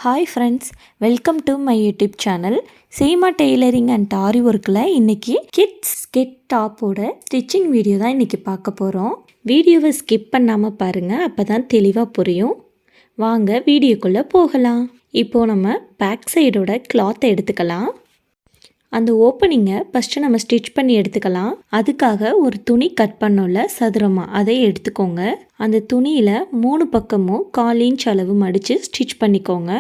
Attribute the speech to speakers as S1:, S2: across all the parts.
S1: Hi friends, welcome to my YouTube channel. Seema tailoring and aari ஒர்க்கில் இன்றைக்கி kids skirt டாப்போட stitching video தான் இன்றைக்கி பார்க்க போகிறோம். வீடியோவை ஸ்கிப் பண்ணாமல் பாருங்கள், அப்போ தான் தெளிவாக புரியும். வாங்க வீடியோக்குள்ளே போகலாம். இப்போது நம்ம பேக் சைடோட கிளாத்தை எடுத்துக்கலாம். அந்த ஓப்பனிங்கை ஃபஸ்ட்டு நம்ம ஸ்டிச் பண்ணி எடுத்துக்கலாம். அதுக்காக ஒரு துணி கட் பண்ணோம்ல சதுரமாக, அதை எடுத்துக்கோங்க. அந்த துணியில் 3 பக்கமும் 1/4 இன்ச் அளவு மடித்து ஸ்டிச் பண்ணிக்கோங்க.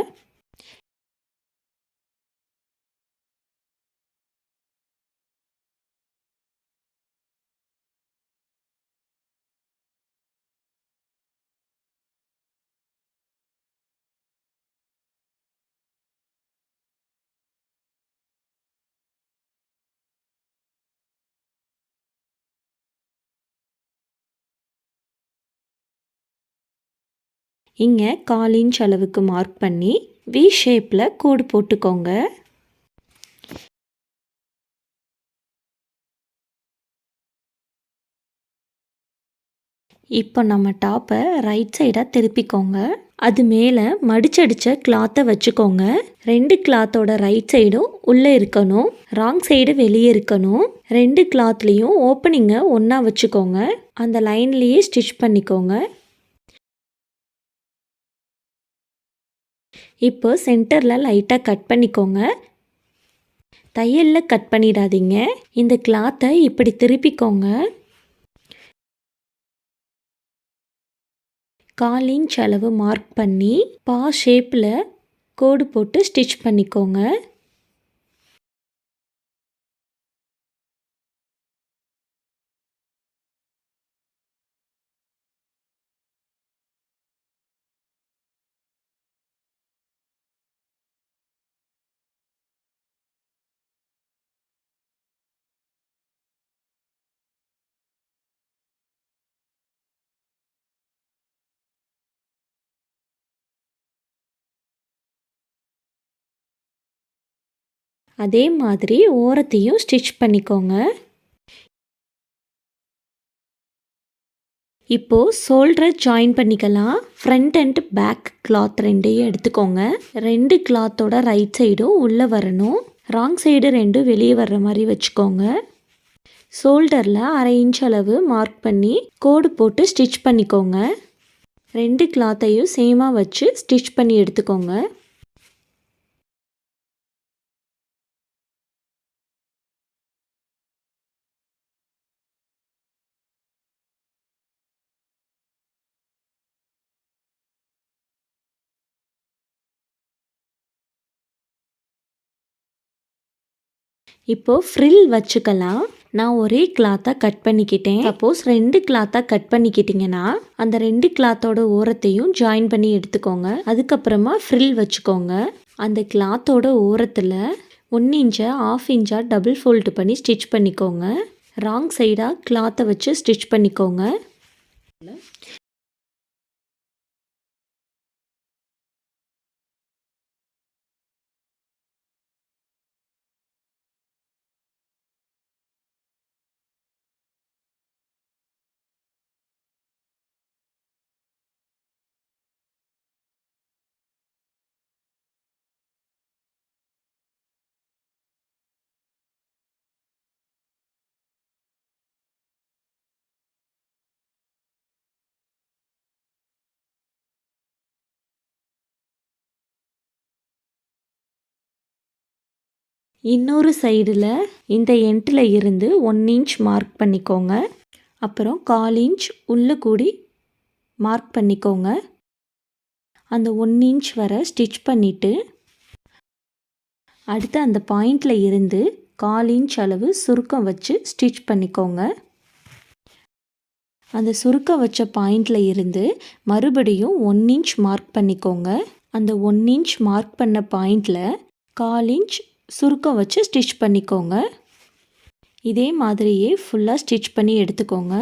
S1: இங்கே 1/4 இன்ச் அளவுக்கு மார்க் பண்ணி வி ஷேப்பில் கோடு போட்டுக்கோங்க. இப்போ நம்ம டாப்பை ரைட் சைடாக திருப்பிக்கோங்க. அது மேலே மடிச்சடிச்ச கிளாத்தை வச்சுக்கோங்க. 2 கிளாத்தோட ரைட் சைடும் உள்ளே இருக்கணும், ராங் சைடு வெளியே இருக்கணும். 2 கிளாத்லேயும் ஓப்பனிங்கை ஒன்றா வச்சுக்கோங்க. அந்த லைன்லேயே ஸ்டிச் பண்ணிக்கோங்க. இப்போ சென்டரில் லைட்டாக கட் பண்ணிக்கோங்க. தையலில் கட் பண்ணிடாதீங்க. இந்த கிளாத்தை இப்படி திருப்பிக்கோங்க. 1/4 இன்ச் அளவு மார்க் பண்ணி பா ஷேப்பில் கோடு போட்டு ஸ்டிச் பண்ணிக்கோங்க. அதே மாதிரி ஓரத்தையும் ஸ்டிச் பண்ணிக்கோங்க. இப்போது ஷோல்டரை ஜாயின் பண்ணிக்கலாம். ஃப்ரண்ட் அண்ட் பேக் கிளாத் ரெண்டையும் எடுத்துக்கோங்க. 2 கிளாத்தோட ரைட் சைடும் உள்ளே வரணும், ராங் சைடு 2 வெளியே வர்ற மாதிரி வச்சுக்கோங்க. ஷோல்டரில் 1/2 இன்ச் அளவு மார்க் பண்ணி கோடு போட்டு ஸ்டிச் பண்ணிக்கோங்க. 2 கிளாத்தையும் சேமாக வச்சு ஸ்டிச் பண்ணி எடுத்துக்கோங்க. இப்போது ஃப்ரில் வச்சுக்கலாம். நான் ஒரே கிளாத்தாக கட் பண்ணிக்கிட்டேன். சப்போஸ் 2 கிளாத்தாக கட் பண்ணிக்கிட்டிங்கன்னா அந்த 2 கிளாத்தோட ஓரத்தையும் ஜாயின் பண்ணி எடுத்துக்கோங்க. அதுக்கப்புறமா ஃப்ரில் வச்சுக்கோங்க. அந்த கிளாத்தோட ஓரத்தில் 1 இன்ச்சை 1/2 இன்ச்சாக டபுள் ஃபோல்டு பண்ணி ஸ்டிச் பண்ணிக்கோங்க. ராங் சைடாக கிளாத்தை வச்சு ஸ்டிச் பண்ணிக்கோங்க. இன்னொரு சைடில் இந்த எண்டில் இருந்து 1 இன்ச் மார்க் பண்ணிக்கோங்க. அப்புறம் 1/4 இன்ச் உள்ளே கூடி மார்க் பண்ணிக்கோங்க. அந்த 1 இன்ச் வரை ஸ்டிச் பண்ணிவிட்டு அடுத்து அந்த பாயிண்டில் இருந்து 1/4 இன்ச் அளவு சுருக்கம் வச்சு ஸ்டிச் பண்ணிக்கோங்க. அந்த சுருக்கம் வச்ச பாயிண்டில் இருந்து மறுபடியும் 1 இன்ச் மார்க் பண்ணிக்கோங்க. அந்த 1 இன்ச் மார்க் பண்ண பாயிண்டில் 1/4 இன்ச் சுருக்கம் வச்சு ஸ்டிச் பண்ணிக்கோங்க. இதே மாதிரியே ஃபுல்லாக ஸ்டிச் பண்ணி எடுத்துக்கோங்க.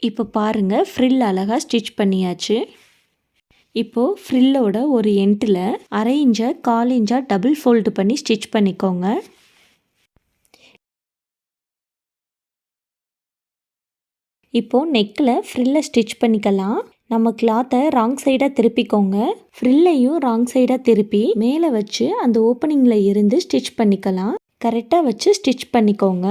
S1: இப்போ பாருங்கள் ஃப்ரில் அழகாக ஸ்டிச் பண்ணியாச்சு. இப்போது ஃப்ரில்லோட ஒரு எண்டில் 1/2 இன்ச்சை 1/4 இன்ச்சாக டபுள் ஃபோல்டு பண்ணி ஸ்டிச் பண்ணிக்கோங்க. இப்போது நெக்கில் ஃப்ரில்லை ஸ்டிச் பண்ணிக்கலாம். நம்ம கிளாத்தை ராங் சைடாக திருப்பிக்கோங்க. ஃப்ரில்லையும் ராங் சைடாக திருப்பி மேலே வச்சு அந்த ஓப்பனிங்கில் இருந்து ஸ்டிச் பண்ணிக்கலாம். கரெக்டாக வச்சு ஸ்டிச் பண்ணிக்கோங்க.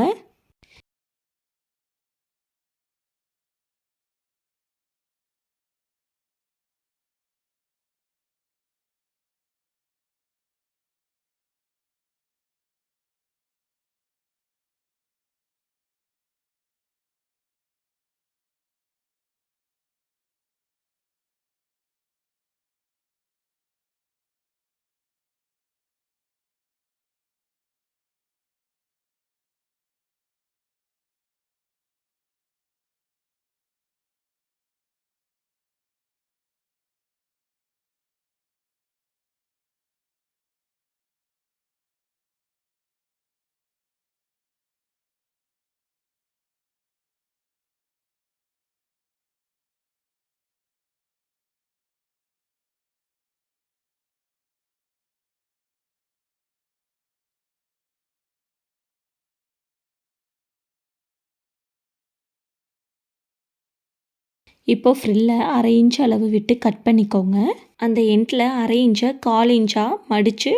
S1: இப்போது ஃப்ரில்லை 1/2 இன்ச் அளவு விட்டு கட் பண்ணிக்கோங்க. அந்த எண்டில் 1/2 இன்ச்சை 1/4 இன்ச்சாக மடித்து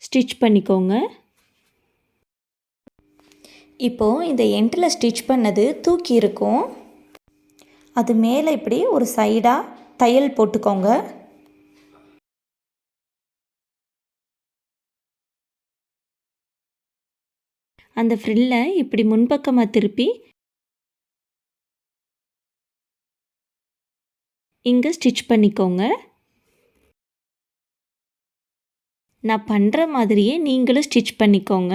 S1: ஸ்டிச் பண்ணிக்கோங்க. இப்போது இந்த எண்டில் ஸ்டிச் பண்ணது தூக்கி இருக்கும். அது மேலே இப்படி ஒரு சைடாக தையல் போட்டுக்கோங்க. அந்த ஃப்ரில்லை இப்படி முன்பக்கமாக திருப்பி இங்கே ஸ்டிச் பண்ணிக்கோங்க. நான் பண்ணுற மாதிரியே நீங்களும் ஸ்டிச் பண்ணிக்கோங்க.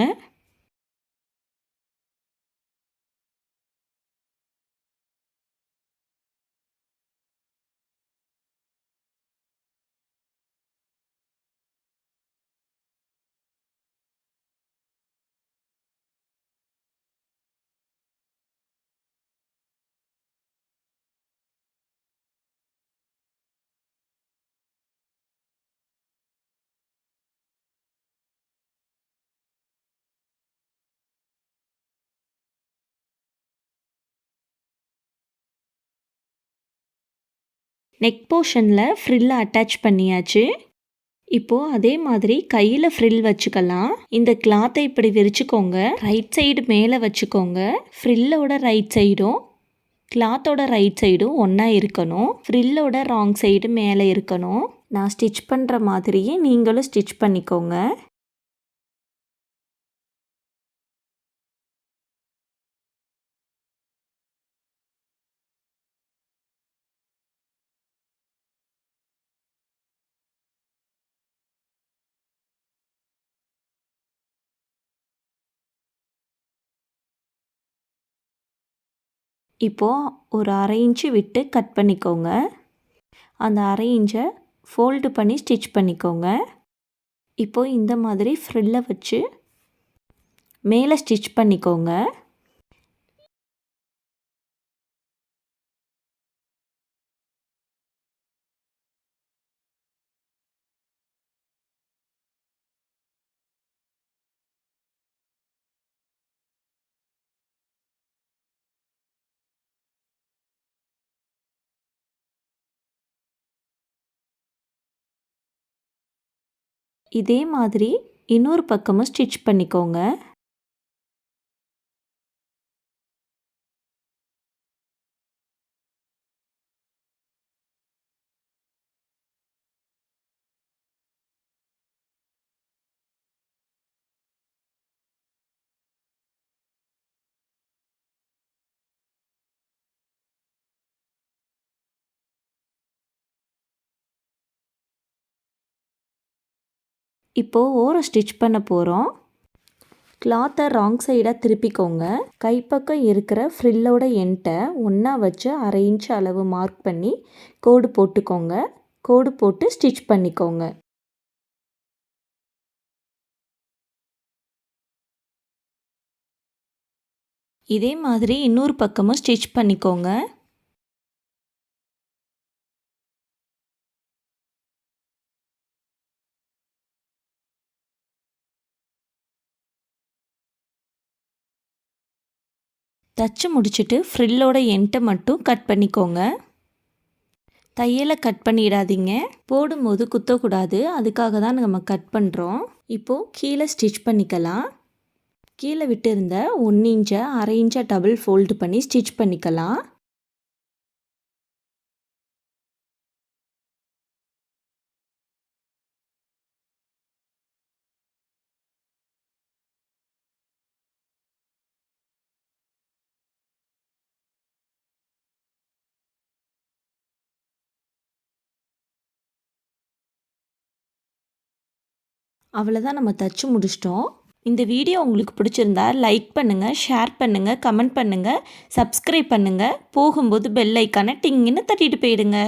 S1: நெக் போர்ஷனில் ஃப்ரில்லை அட்டாச் பண்ணியாச்சு. இப்போது அதே மாதிரி கையில் ஃப்ரில் வச்சுக்கலாம். இந்த கிளாத்தை இப்படி விரிச்சுக்கோங்க. ரைட் சைடு மேலே வச்சுக்கோங்க. ஃப்ரில்லோட ரைட் சைடும் கிளாத்தோட ரைட் சைடும் ஒன்றா இருக்கணும். ஃப்ரில்லோட ராங் சைடு மேலே இருக்கணும். நான் ஸ்டிச் பண்ணுற மாதிரியே நீங்களும் ஸ்டிச் பண்ணிக்கோங்க. இப்போது ஒரு 1/2 இன்ச்சு விட்டு கட் பண்ணிக்கோங்க. அந்த 1/2 இன்ச்சை ஃபோல்டு பண்ணி ஸ்டிச் பண்ணிக்கோங்க. இப்போது இந்த மாதிரி ஃப்ரில்லை வச்சு மேலே ஸ்டிச் பண்ணிக்கோங்க. இதே மாதிரி இன்னொரு பக்கமும் ஸ்டிச் பண்ணிக்கோங்க. இப்போது ஓரம் ஸ்டிச் பண்ண போகிறோம். கிளாத்தை ராங் சைடாக திருப்பிக்கோங்க. கைப்பக்கம் இருக்கிற ஃப்ரில்லோட எண்டை ஒன்றா வச்சு 1/2 இன்ச் அளவு மார்க் பண்ணி கோடு போட்டுக்கோங்க. கோடு போட்டு ஸ்டிச் பண்ணிக்கோங்க. இதே மாதிரி இன்னொரு பக்கமும் ஸ்டிச் பண்ணிக்கோங்க. தச்சு முடிச்சுட்டு ஃப்ரில்லோட எண்ட்டை மட்டும் கட் பண்ணிக்கோங்க. தையலை கட் பண்ணிடாதீங்க, போடும்போது குத்தக்கூடாது, அதுக்காக தான் நம்ம கட் பண்ணுறோம். இப்போது கீழே ஸ்டிச் பண்ணிக்கலாம். கீழே விட்டு இருந்த 1 இன்ச்சை 1/2 இன்ச்சை டபுள் ஃபோல்டு பண்ணி ஸ்டிச் பண்ணிக்கலாம். அவ்வளோதான், நம்ம தச்சு முடிச்சிட்டோம். இந்த வீடியோ உங்களுக்கு பிடிச்சிருந்தா லைக் பண்ணுங்கள், ஷேர் பண்ணுங்கள், கமெண்ட் பண்ணுங்கள், சப்ஸ்கிரைப் பண்ணுங்கள். போகும்போது பெல் ஐக்கானை டிங்குன்னு தட்டிட்டு போயிடுங்க.